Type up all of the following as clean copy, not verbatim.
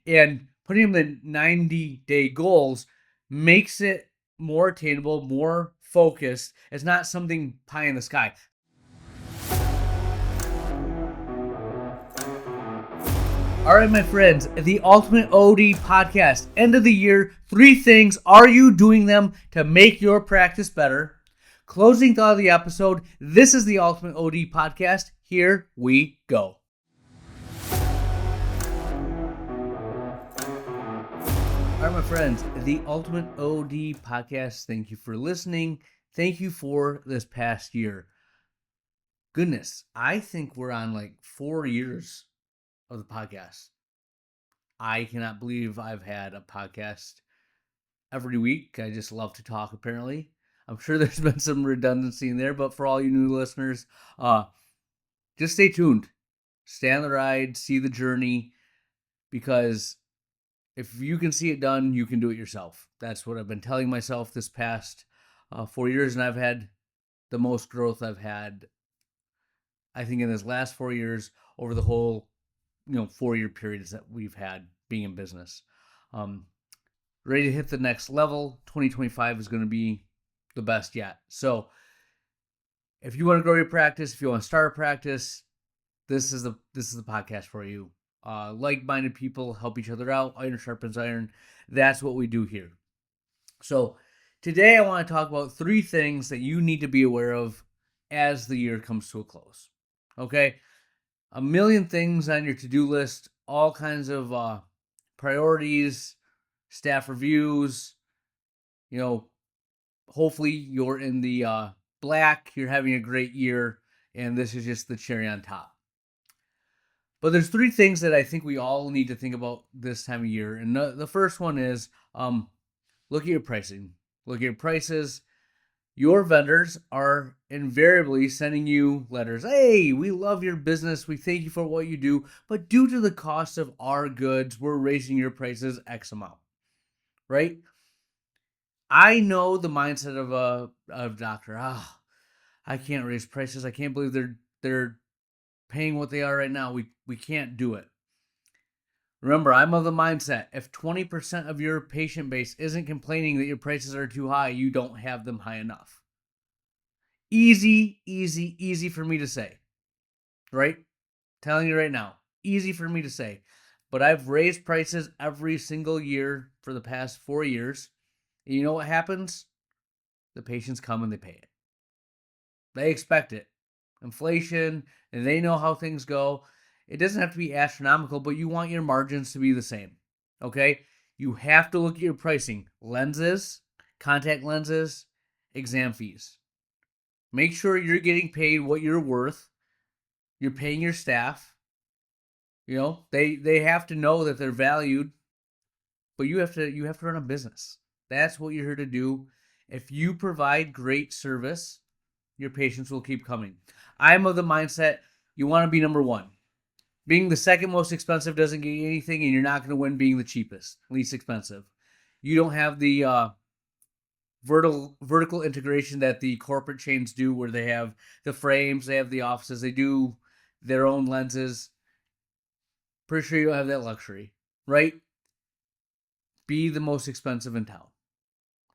And putting them in 90-day goals makes it more attainable, more focused. It's not something pie in the sky. All right, my friends, the Ultimate OD podcast, end of the year. 3 things. Are you doing them to make your practice better? Closing thought of the episode. This is the Ultimate OD podcast. Here we go. All right, my friends, the Ultimate OD podcast. Thank you for listening. Thank you for this past year. Goodness, I think we're on like 4 years of the podcast. I cannot believe I've had a podcast every week. I just love to talk, apparently. I'm sure there's been some redundancy in there, but for all you new listeners, just stay tuned. Stay on the ride, see the journey, because if you can see it done, you can do it yourself. That's what I've been telling myself this past 4 years, and I've had the most growth I've had, I think, in this last 4 years over the whole 4-year periods that we've had being in business. Ready to hit the next level. 2025 is going to be the best yet. So if you want to grow your practice, if you want to start a practice, this is the podcast for you. Like-minded people help each other out. Iron sharpens iron. That's what we do here. So today I want to talk about 3 things that you need to be aware of as the year comes to a close. Okay? A million things on your to-do list, all kinds of priorities, staff reviews. Hopefully you're in the black, you're having a great year, and this is just the cherry on top. But there's 3 things that I think we all need to think about this time of year. And the first one is look at your pricing. Look at your prices. Your vendors are invariably sending you letters. Hey, we love your business. We thank you for what you do. But due to the cost of our goods, we're raising your prices X amount. Right? I know the mindset of a doctor. I can't raise prices. I can't believe they're paying what they are right now. We can't do it. Remember, I'm of the mindset, if 20% of your patient base isn't complaining that your prices are too high, you don't have them high enough. Easy for me to say, right? Telling you right now, easy for me to say. But I've raised prices every single year for the past 4 years. And you know what happens? The patients come and they pay it. They expect it. Inflation, and they know how things go. It doesn't have to be astronomical, but you want your margins to be the same. Okay? You have to look at your pricing. Lenses, contact lenses, exam fees. Make sure you're getting paid what you're worth. You're paying your staff. They have to know that they're valued, but you have to run a business. That's what you're here to do. If you provide great service, your patients will keep coming. I'm of the mindset you want to be number 1. Being the second most expensive doesn't get you anything, and you're not going to win being the cheapest, least expensive. You don't have the vertical integration that the corporate chains do, where they have the frames, they have the offices, they do their own lenses. Pretty sure you don't have that luxury, right? Be the most expensive in town.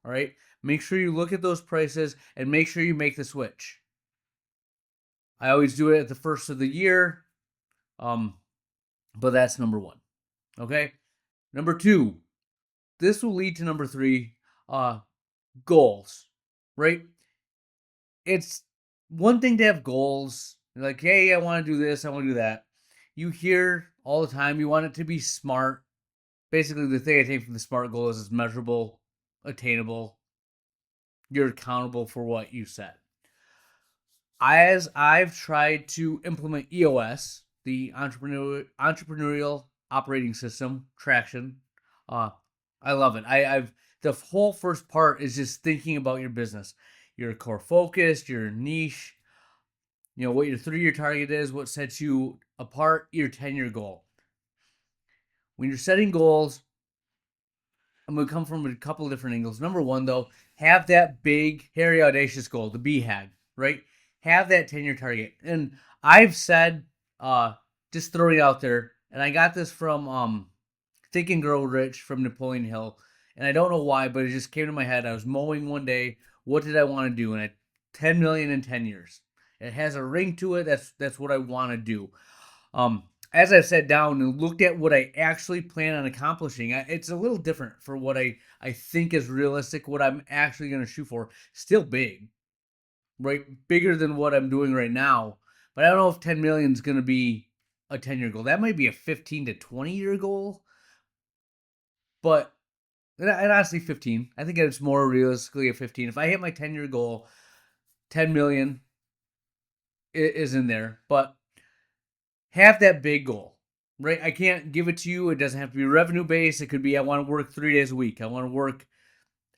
All right? Make sure you look at those prices and make sure you make the switch. I always do it at the first of the year, but that's number 1. Okay? Number 2, this will lead to number 3, goals, right? It's one thing to have goals, like, hey, I want to do this, I want to do that. You hear all the time, you want it to be smart. Basically, the thing I take from the SMART goal is it's measurable, attainable. You're accountable for what you set. As I've tried to implement EOS, the entrepreneurial operating system, traction, I love it. The whole first part is just thinking about your business, your core focus, your niche, what your 3-year target is, what sets you apart, your 10-year goal. When you're setting goals, I'm going to come from a couple of different angles. Number 1, though, have that big, hairy, audacious goal, the BHAG, right? Have that 10-year target. And I've said, just throwing it out there, and I got this from Think and Grow Rich from Napoleon Hill. And I don't know why, but it just came to my head. I was mowing one day. What did I want to do? And 10 million in 10 years. It has a ring to it. That's what I want to do. As I sat down and looked at what I actually plan on accomplishing, it's a little different for what I think is realistic, what I'm actually going to shoot for. Still big, right? Bigger than what I'm doing right now. But I don't know if 10 million is going to be a 10-year goal. That might be a 15 to 20-year goal. But, and honestly, 15. I think it's more realistically a 15. If I hit my 10-year goal, 10 million is in there. But have that big goal, right? I can't give it to you. It doesn't have to be revenue based. It could be I want to work 3 days a week. I want to work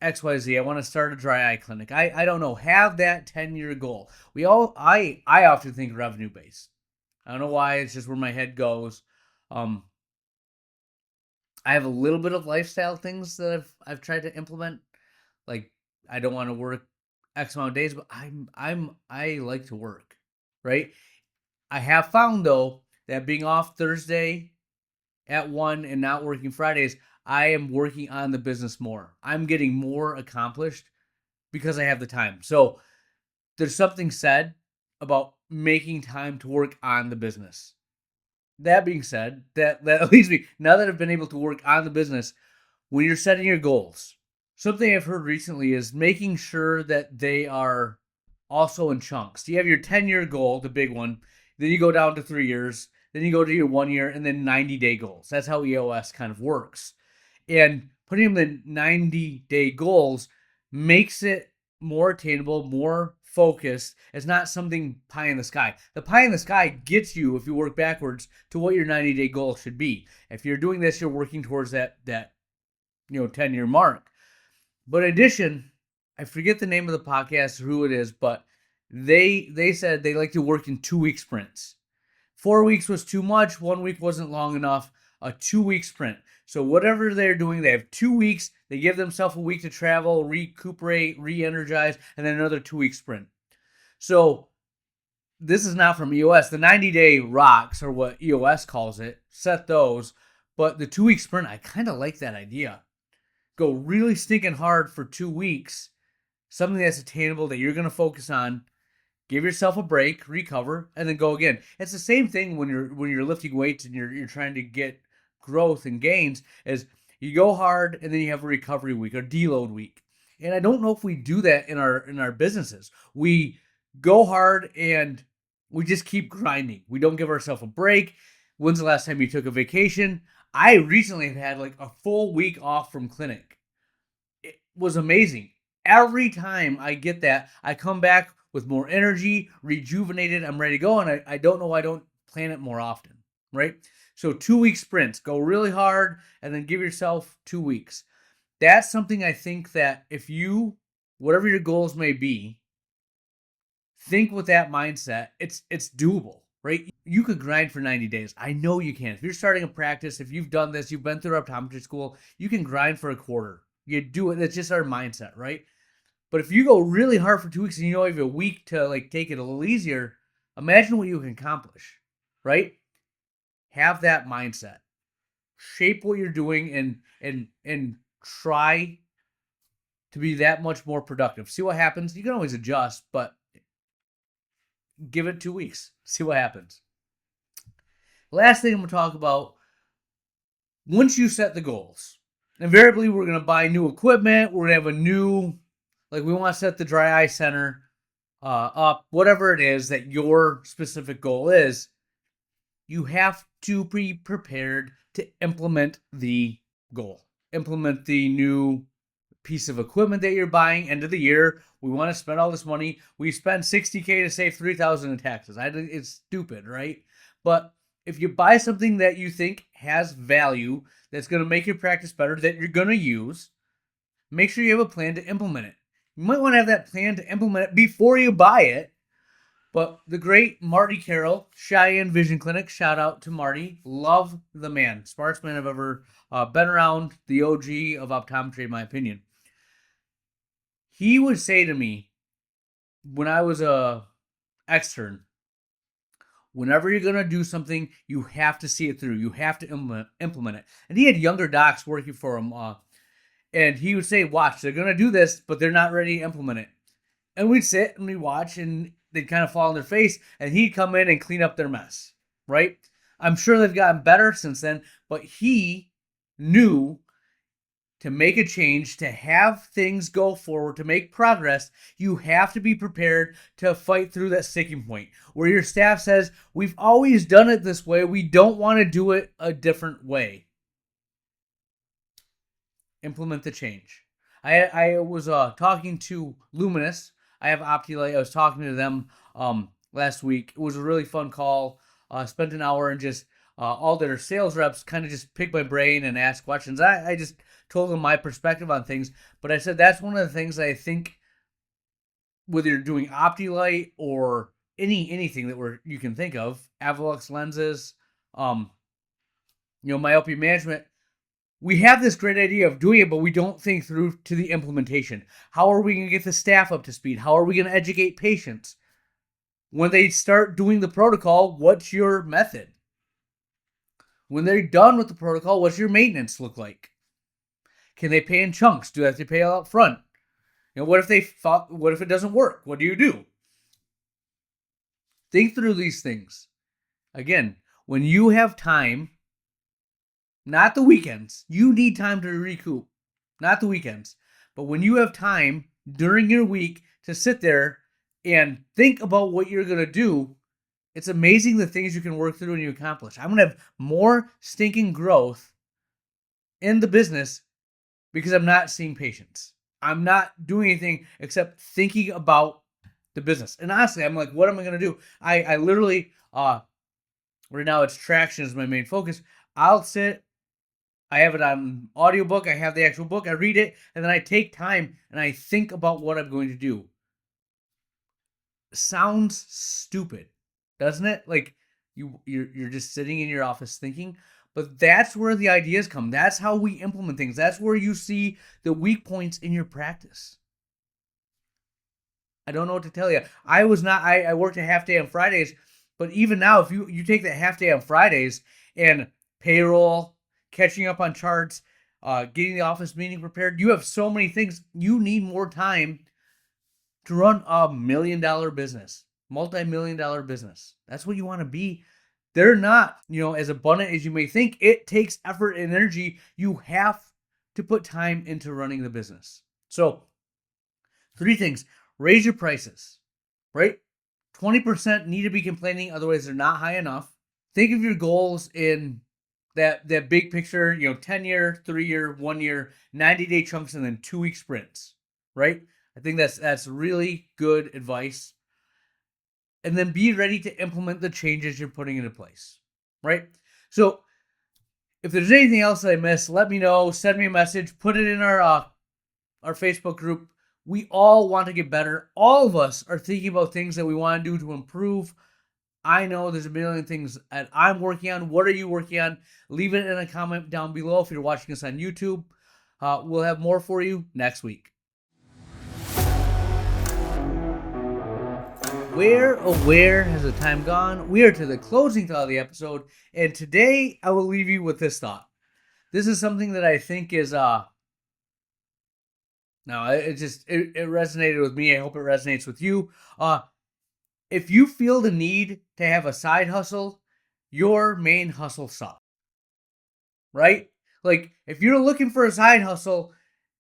XYZ. I want to start a dry eye clinic. I don't know. Have that 10-year goal. I often think revenue based. I don't know why. It's just where my head goes. I have a little bit of lifestyle things that I've tried to implement. Like I don't want to work X amount of days, but I like to work, right? I have found though that being off Thursday at 1 and not working Fridays, I am working on the business more. I'm getting more accomplished because I have the time. So there's something said about making time to work on the business. That being said, that leads me, now that I've been able to work on the business, when you're setting your goals, something I've heard recently is making sure that they are also in chunks. You have your 10-year goal, the big one, then you go down to 3 years, then you go to your 1 year, and then 90-day goals. That's how EOS kind of works. And putting them in 90-day goals makes it more attainable, more focused. It's not something pie in the sky. The pie in the sky gets you, if you work backwards, to what your 90-day goal should be. If you're doing this, you're working towards that 10-year mark. But in addition, I forget the name of the podcast, who it is, but they said they like to work in 2-week sprints. 4 weeks was too much. 1 week wasn't long enough. A 2-week sprint. So whatever they're doing, they have 2 weeks. They give themselves a week to travel, recuperate, re-energize, and then another 2-week sprint. So this is not from EOS. The 90-day rocks, or what EOS calls it, set those. But the 2-week sprint, I kind of like that idea. Go really stinking hard for 2 weeks. Something that's attainable that you're going to focus on. Give yourself a break, recover, and then go again. It's the same thing when you're lifting weights and you're trying to get growth and gains. As you go hard and then you have a recovery week or deload week. And I don't know if we do that in our businesses. We go hard and we just keep grinding. We don't give ourselves a break. When's the last time you took a vacation? I recently have had like a full week off from clinic. It was amazing. Every time I get that, I come back with more energy, rejuvenated, I'm ready to go, and I don't know why I don't plan it more often, right? So 2-week sprints, go really hard, and then give yourself 2 weeks. That's something I think that if you, whatever your goals may be, think with that mindset, it's doable, right? You could grind for 90 days. I know you can. If you're starting a practice, if you've done this, you've been through optometry school, you can grind for a quarter. You do it. It's just our mindset, right? But if you go really hard for 2 weeks and you have a week to like take it a little easier, imagine what you can accomplish, right? Have that mindset. Shape what you're doing and try to be that much more productive. See what happens. You can always adjust, but give it 2 weeks. See what happens. Last thing I'm going to talk about, once you set the goals, invariably we're going to buy new equipment. We're going to have a new, like we want to set the dry eye center up, whatever it is that your specific goal is. You have to be prepared to implement the goal. Implement the new piece of equipment that you're buying. End of the year, we want to spend all this money. We spend $60K to save $3,000 in taxes. It's stupid, right? But if you buy something that you think has value, that's going to make your practice better, that you're going to use, make sure you have a plan to implement it. You might want to have that plan to implement it before you buy it. But the great Marty Carroll, Cheyenne Vision Clinic, shout out to Marty. Love the man. Smartest man I've ever been around, the OG of optometry, in my opinion. He would say to me when I was a extern, Whenever you're going to do something, you have to see it through. You have to implement it. And he had younger docs working for him. And he would say, watch, they're going to do this, but they're not ready to implement it. And we'd sit and we'd watch, and they'd kind of fall on their face, and he'd come in and clean up their mess, right? I'm sure they've gotten better since then, but he knew to make a change, to have things go forward, to make progress, you have to be prepared to fight through that sticking point where your staff says, we've always done it this way. We don't want to do it a different way. Implement the change. I was talking to Luminous. I have OptiLight. I was talking to them last week. It was a really fun call. Spent an hour and just all their sales reps kind of just pick my brain and ask questions. I just told them my perspective on things. But I said that's one of the things I think, whether you're doing OptiLight or anything that you can think of, Avalux lenses, myopia management, we have this great idea of doing it, but we don't think through to the implementation. How are we going to get the staff up to speed? How are we going to educate patients? When they start doing the protocol, what's your method? When they're done with the protocol, what's your maintenance look like? Can they pay in chunks? Do they have to pay all up front? What if it doesn't work? What do you do? Think through these things. Again, when you have time, not the weekends, you need time to recoup, not the weekends, but when you have time during your week to sit there and think about what you're going to do, it's amazing the things you can work through and you accomplish. I'm going to have more stinking growth in the business because I'm not seeing patients. I'm not doing anything except thinking about the business. And honestly, I'm like, what am I going to do? I literally, right now it's traction is my main focus. I'll sit, I have it on audiobook, I have the actual book, I read it, and then I take time and I think about what I'm going to do. Sounds stupid, doesn't it? Like you're just sitting in your office thinking, but that's where the ideas come. That's how we implement things. That's where you see the weak points in your practice. I don't know what to tell you. I worked a half day on Fridays, but even now, if you take that half day on Fridays and payroll, catching up on charts, getting the office meeting prepared, you have so many things. You need more time to run a $1 million business, multi-million-dollar business. That's what you want to be. They're not, as abundant as you may think. It takes effort and energy. You have to put time into running the business. So 3 things. Raise your prices, right? 20% need to be complaining, otherwise they're not high enough. Think of your goals in that big picture, 10-year, 3-year, 1 year, 90-day chunks, and then 2-week sprints, right? I think that's really good advice. And then be ready to implement the changes you're putting into place, right? So if there's anything else that I missed, let me know. Send me a message. Put it in our Facebook group. We all want to get better. All of us are thinking about things that we want to do to improve. I know there's a million things that I'm working on. What are you working on? Leave it in a comment down below if you're watching us on YouTube. We'll have more for you next week. Where has the time gone? We are to the closing thought of the episode, and today I will leave you with this thought. This is something that I think is it resonated with me. I hope it resonates with you. If you feel the need to have a side hustle, your main hustle sucks, right? Like if you're looking for a side hustle,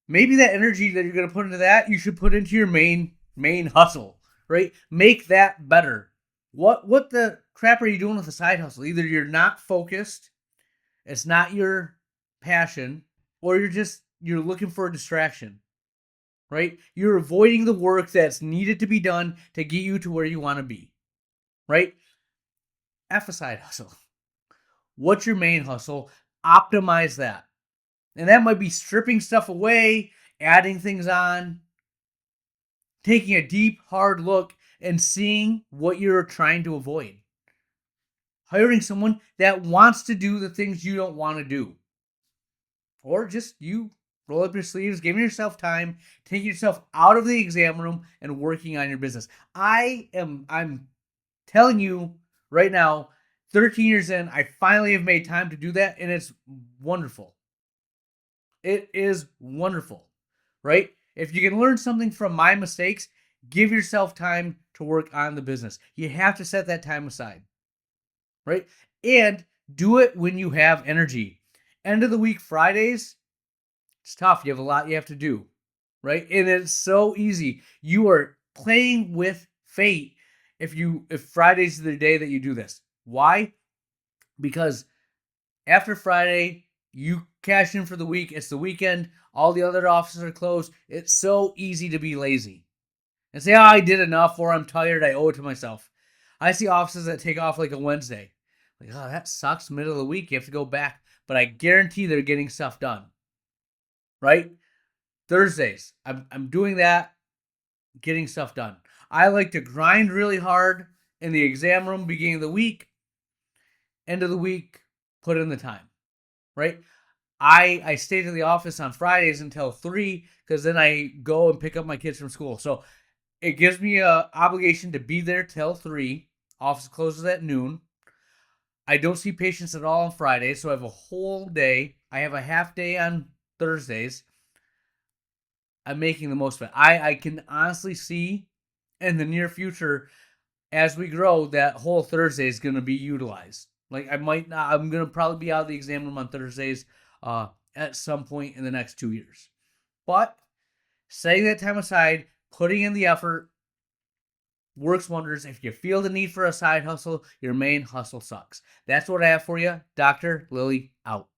maybe that energy that you're going to put into that, you should put into your main hustle, right? Make that better. What the crap are you doing with a side hustle? Either you're not focused, it's not your passion, or you're looking for a distraction, right? You're avoiding the work that's needed to be done to get you to where you want to be, right? F a side hustle. What's your main hustle? Optimize that. And that might be stripping stuff away, adding things on, taking a deep, hard look and seeing what you're trying to avoid. Hiring someone that wants to do the things you don't want to do. Or just you roll up your sleeves, giving yourself time, taking yourself out of the exam room and working on your business. I'm telling you Right now, 13 years in, I finally have made time to do that, and it's wonderful. It is wonderful, right? If you can learn something from my mistakes, give yourself time to work on the business. You have to set that time aside, right? And do it when you have energy. End of the week Fridays, it's tough. You have a lot you have to do, right? And it's so easy. You are playing with fate if Friday's the day that you do this. Why? Because after Friday, you cash in for the week. It's the weekend. All the other offices are closed. It's so easy to be lazy and say, "Oh, I did enough," or "I'm tired. I owe it to myself." I see offices that take off like a Wednesday. Like, oh, that sucks. Middle of the week, you have to go back. But I guarantee they're getting stuff done, right? Thursdays, I'm doing that, getting stuff done. I like to grind really hard in the exam room beginning of the week, end of the week, put in the time, right? I stay to the office on Fridays until 3 because then I go and pick up my kids from school. So it gives me a obligation to be there till 3. Office closes at noon. I don't see patients at all on Fridays, so I have a whole day. I have a half day on Thursdays. I'm making the most of it. I can honestly see in the near future as we grow that whole Thursday is going to be utilized. Like I might not. I'm going to probably be out of the exam room on Thursdays at some point in the next 2 years. But setting that time aside, putting in the effort works wonders. If you feel the need for a side hustle, your main hustle sucks. That's what I have for you. Dr. Lily out.